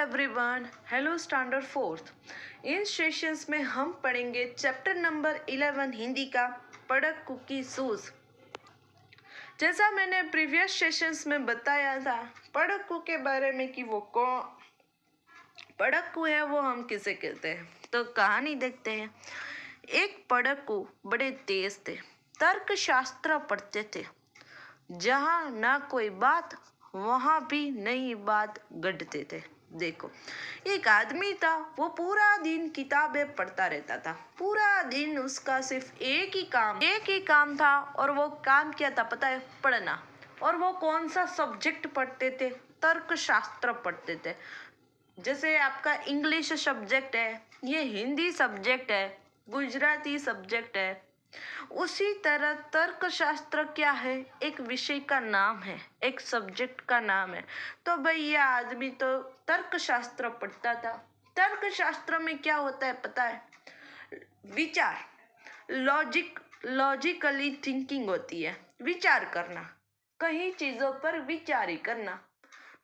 Everyone, hello standard fourth. इन sessions में हम पढ़ेंगे चैप्टर नंबर 11 हिंदी का पढ़कू की सूझ। जैसा मैंने प्रीवियस सेशंस में बताया था पढ़कू के बारे में कि वो कौन पढ़कू है, वो हम किसे कहते हैं। तो कहानी देखते हैं। एक पढ़कू बड़े तेज थे, तर्कशास्त्र पढ़ते थे। जहाँ ना कोई बात वहाँ भी नई बात गढ़ते थे। देखो, एक आदमी था, वो पूरा दिन किताबें पढ़ता रहता था। पूरा दिन उसका सिर्फ एक ही काम था। और वो काम क्या था पता है? पढ़ना। और वो कौन सा सब्जेक्ट पढ़ते थे? तर्कशास्त्र पढ़ते थे। जैसे आपका इंग्लिश सब्जेक्ट है, ये हिंदी सब्जेक्ट है, गुजराती सब्जेक्ट है, उसी तरह तर्कशास्त्र क्या है? एक विषय का नाम है, एक सब्जेक्ट का नाम है। तो भाई ये आदमी तो तर्कशास्त्र पढ़ता था। तर्कशास्त्र में क्या होता है पता है? विचार, लॉजिकली थिंकिंग होती है, विचार करना, कई चीजों पर विचार ही करना।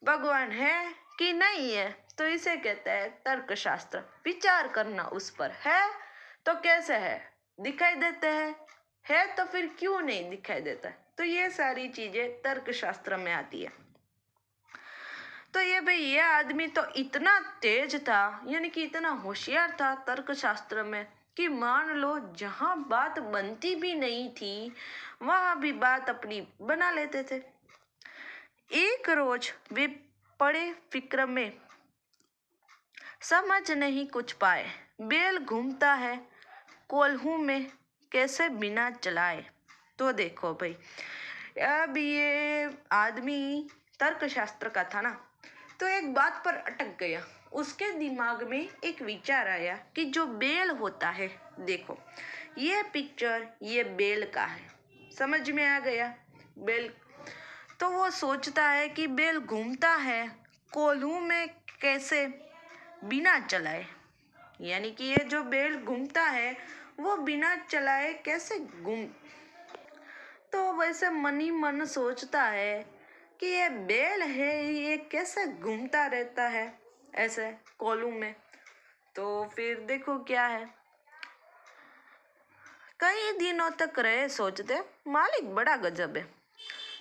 भगवान है कि नहीं है, तो इसे कहते हैं तर्कशास्त्र। विचार करना उस पर है तो कैसे है, दिखाई देते हैं, है तो फिर क्यों नहीं दिखाई देता है। तो ये सारी चीजें तर्कशास्त्र में आती है। तो ये आदमी तो इतना तेज था, यानी कि इतना होशियार था तर्कशास्त्र में कि मान लो जहां बात बनती भी नहीं थी वहां भी बात अपनी बना लेते थे। एक रोज वे पड़े फिक्र में, समझ नहीं कुछ पाए। बेल घूमता है कोल्हू में, कैसे बिना चलाए। तो देखो भाई, अब ये आदमी तर्कशास्त्र का था ना, तो एक बात पर अटक गया। उसके दिमाग में एक विचार आया कि जो बेल होता है, देखो ये पिक्चर ये बेल का है, समझ में आ गया बेल। तो वो सोचता है कि बेल घूमता है कोल्हू में, कैसे बिना चलाए। यानी कि ये जो बेल घूमता है वो बिना चलाए कैसे घूम। तो वैसे मन ही मन सोचता है कि ये बेल है, ये कैसे घूमता रहता है ऐसे कोल्हू में। तो फिर देखो क्या है, कई दिनों तक रहे सोचते, मालिक बड़ा गजब है,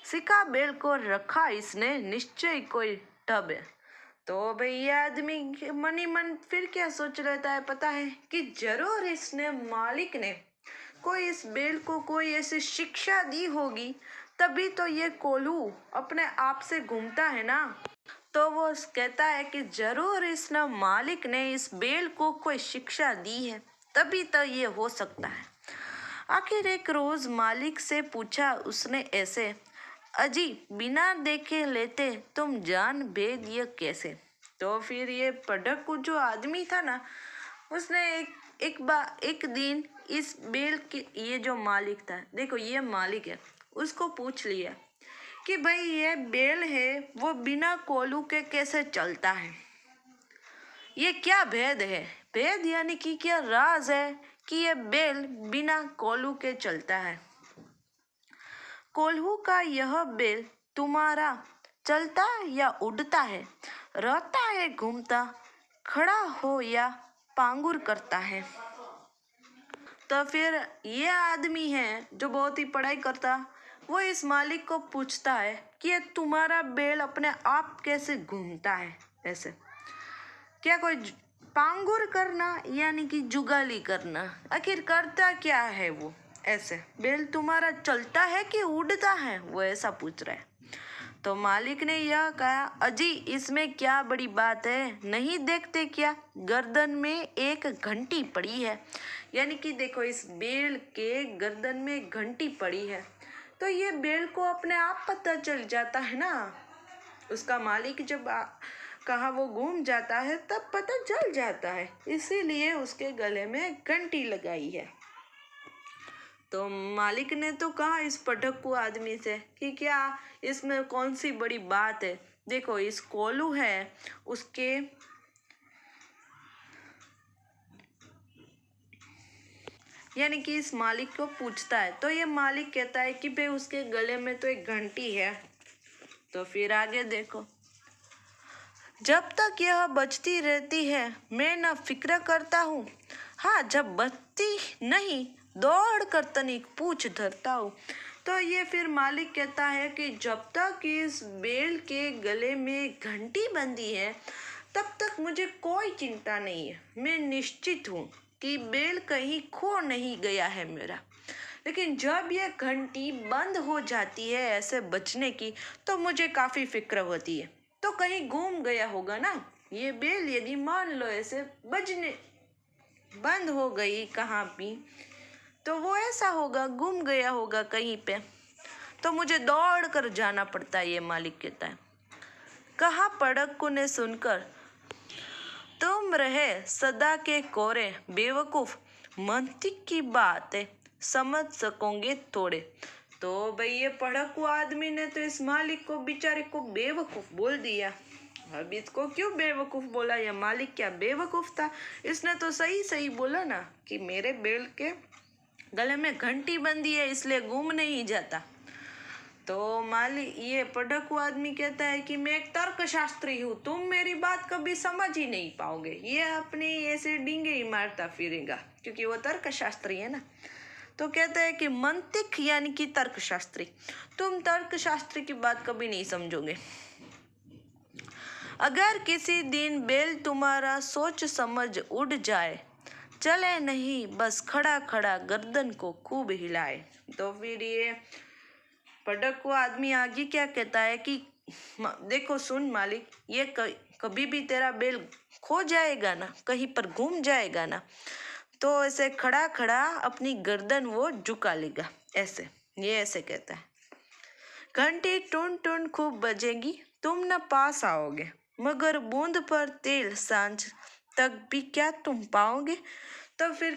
सिखा बेल को रखा इसने, निश्चय कोई ठब है। तो भाई ये आदमी मन ही मन फिर क्या सोच लेता है पता है? कि जरूर इसने, मालिक ने कोई इस बेल को कोई ऐसी शिक्षा दी होगी, तभी तो ये कोल्हू अपने आप से घूमता है ना। तो वो कहता है कि जरूर इस मालिक ने इस बेल को कोई शिक्षा दी है, तभी तो ये हो सकता है। आखिर एक रोज मालिक से पूछा उसने ऐसे, अजी बिना देखे लेते तुम जान भेद ये कैसे। तो फिर ये पढ़कू जो आदमी था ना, उसने एक दिन इस बेल के, ये जो मालिक था, देखो ये मालिक है, उसको पूछ लिया कि भाई ये बेल है वो बिना कोल्हू के कैसे चलता है, ये क्या भेद है। भेद यानी कि क्या राज है कि ये बेल बिना कोल्हू के चलता है। कोल्हू का यह बेल तुम्हारा चलता या उड़ता है, रहता है घूमता, खड़ा हो या पांगुर करता है। तो फिर ये आदमी है जो बहुत ही पढ़ाई करता, वो इस मालिक को पूछता है कि ये तुम्हारा बेल अपने आप कैसे घूमता है ऐसे। क्या कोई पांगुर करना यानी कि जुगाली करना, आखिर करता क्या है वो ऐसे। बेल तुम्हारा चलता है कि उड़ता है, वो ऐसा पूछ रहा है। तो मालिक ने यह कहा, अजी इसमें क्या बड़ी बात है, नहीं देखते क्या गर्दन में एक घंटी पड़ी है। यानी कि देखो इस बेल के गर्दन में घंटी पड़ी है, तो ये बेल को अपने आप पता चल जाता है ना। उसका मालिक जब कहा वो घूम जाता है तब पता चल जाता है, इसीलिए उसके गले में घंटी लगाई है। तो मालिक ने तो कहा इस पढ़कू आदमी से कि क्या इसमें कौन सी बड़ी बात है। देखो इस कोल्हू है उसके, यानी कि इस मालिक को पूछता है, तो ये मालिक कहता है कि भाई उसके गले में तो एक घंटी है। तो फिर आगे देखो, जब तक यह बचती रहती है मैं न फिक्र करता हूँ, हाँ जब बचती नहीं दौड़ कर तनिक पूछ धरता हूँ। तो ये फिर मालिक कहता है कि जब तक इस बेल के गले में घंटी बंधी है तब तक मुझे कोई चिंता नहीं है। मैं निश्चित हूँ कि बेल कहीं खो नहीं गया है मेरा। लेकिन जब ये घंटी बंद हो जाती है ऐसे बचने की तो मुझे काफी फिक्र होती है। तो कहीं गुम गया होगा ना ये बेल, यदि मान लो ऐसे बजने बंद हो गई कहाँ भी तो वो ऐसा होगा गुम गया होगा कहीं पे, तो मुझे दौड़ कर जाना पड़ता है, ये मालिक कहता है। कहा पड़क्कू ने सुनकर, तुम रहे सदा के कोरे बेवकूफ, मंतिक की बात है समझ सकोगे थोड़े। तो भाई ये पढ़कू आदमी ने तो इस मालिक को बेचारे को बेवकूफ बोल दिया। अब इसको क्यों बेवकूफ बोला, ये मालिक क्या बेवकूफ था? इसने तो सही सही बोला ना कि मेरे बेल के गले में घंटी बंधी है इसलिए गुम नहीं जाता। तो मालिक ये पढ़कू आदमी कहता है कि मैं एक तर्कशास्त्री हूँ, तुम मेरी बात कभी समझ ही नहीं पाओगे। ये अपने ऐसे डींगे ही मारता फिरेगा क्योंकि वो तर्कशास्त्री है ना। तो कहता है कि मंतिक यानी कि तर्कशास्त्री, तुम तर्कशास्त्री की बात कभी नहीं समझोगे। अगर किसी दिन बेल तुम्हारा सोच समझ उड़ जाए, चले नहीं बस खड़ा खड़ा गर्दन को खूब हिलाए। तो फिर ये पढ़कू आदमी आगे क्या कहता है कि देखो सुन मालिक, ये कभी भी तेरा बेल खो जाएगा ना, कहीं पर घूम जाएगा ना, तो ऐसे खड़ा खड़ा अपनी गर्दन वो झुका लेगा ऐसे। ये ऐसे कहता है। घंटी टुन टुन खूब बजेगी, तुम न पास आओगे, मगर बूंद पर तेल सांझ तक भी क्या तुम पाओगे। तो फिर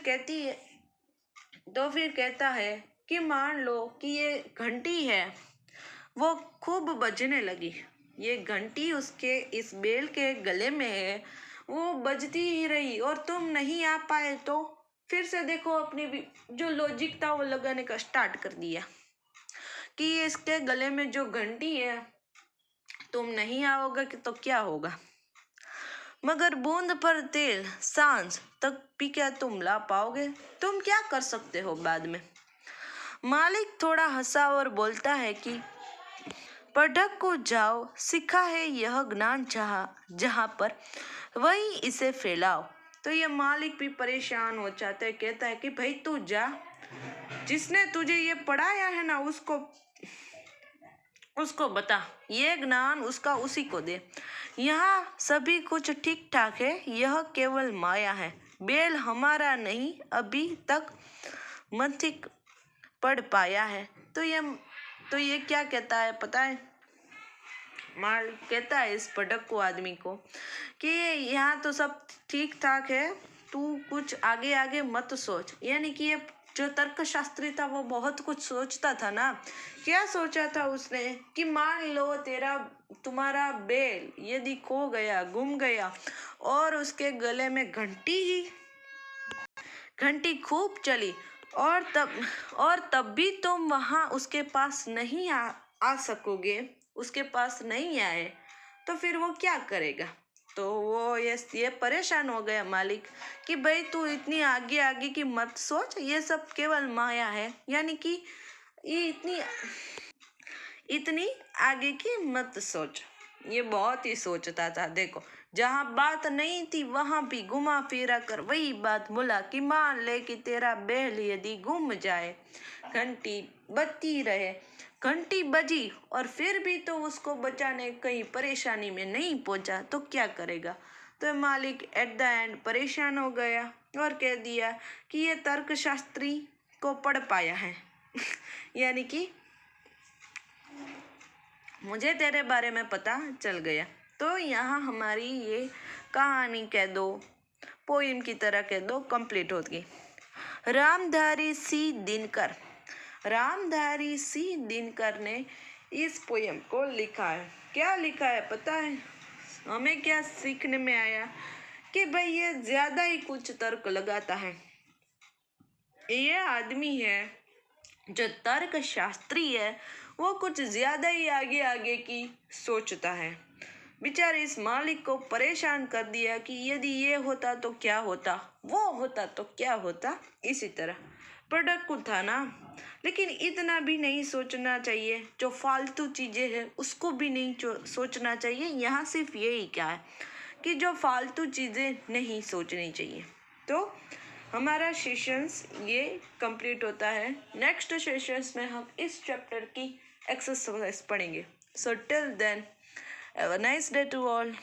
कहता है कि मान लो कि ये घंटी है वो खूब बजने लगी, ये घंटी उसके इस बेल के गले में है, वो बजती ही रही और तुम नहीं आ पाए। तो फिर से देखो अपनी भी जो लॉजिक था वो लगाने का स्टार्ट कर दिया कि इसके गले में जो घंटी है तुम नहीं आओगे तो क्या होगा, मगर बूंद पर तेल सांझ तक भी क्या तुम ला पाओगे, तुम क्या कर सकते हो बाद में। मालिक थोड़ा हंसा और बोलता है कि पढ़क को जाओ, सिखा है यह ज्ञान जहाँ पर वही इसे फैलाओ। तो ये मालिक भी परेशान हो जाता है, कहता है कि भाई तू जा, जिसने तुझे ये पढ़ाया है ना उसको बता, ये ज्ञान उसका उसी को दे। यहाँ सभी कुछ ठीक ठाक है, यह केवल माया है, बेल हमारा नहीं अभी तक मंथिक पढ़ पाया है। तो ये क्या कहता है पता है, मालिक कहता है इस पढ़कू आदमी को कि यहाँ तो सब ठीक ठाक है, तू कुछ आगे आगे मत सोच। यानी कि ये जो तर्कशास्त्री था वो बहुत कुछ सोचता था ना। क्या सोचा था उसने कि मान लो तुम्हारा बेल यदि खो गया गुम गया और उसके गले में घंटी खूब चली और तब भी तुम वहां उसके पास नहीं आ सकोगे, उसके पास नहीं आए, तो फिर वो क्या करेगा। तो वो ये परेशान हो गया मालिक कि भाई तू इतनी आगे आगे की मत सोच, ये सब केवल माया है। यानी कि ये इतनी आगे की मत सोच। ये बहुत ही सोचता था। देखो जहाँ बात नहीं थी वहां भी घुमा फिरा कर वही बात बोला कि मान ले कि तेरा बैल यदि गुम जाए, घंटी बजती रहे, घंटी बजी और फिर भी तो उसको बचाने कहीं परेशानी में नहीं पहुंचा तो क्या करेगा। तो मालिक एट द एंड परेशान हो गया और कह दिया कि ये तर्कशास्त्री को पढ़ पाया है यानी कि मुझे तेरे बारे में पता चल गया। तो यहाँ हमारी ये कहानी कह दो, पोइम की तरह कह दो, कंप्लीट होगी। रामधारी सी दिनकर ने इस पोयम को लिखा है। क्या लिखा है पता है हमें? क्या सीखने में आया कि भाई ये ज्यादा ही कुछ तर्क लगाता है। ये आदमी है जो तर्क शास्त्री है, वो कुछ ज्यादा ही आगे आगे की सोचता है। बेचारे इस मालिक को परेशान कर दिया कि यदि ये होता तो क्या होता, वो होता तो क्या होता। इसी तरह प्रोडक्ट को था ना, लेकिन इतना भी नहीं सोचना चाहिए। जो फालतू चीज़ें हैं उसको भी नहीं सोचना चाहिए। यहाँ सिर्फ यही क्या है कि जो फालतू चीज़ें नहीं सोचनी चाहिए। तो हमारा सेशंस ये कंप्लीट होता है। नेक्स्ट सेशंस में हम इस चैप्टर की एक्सरसाइज पढ़ेंगे। So till then, have a nice day to all.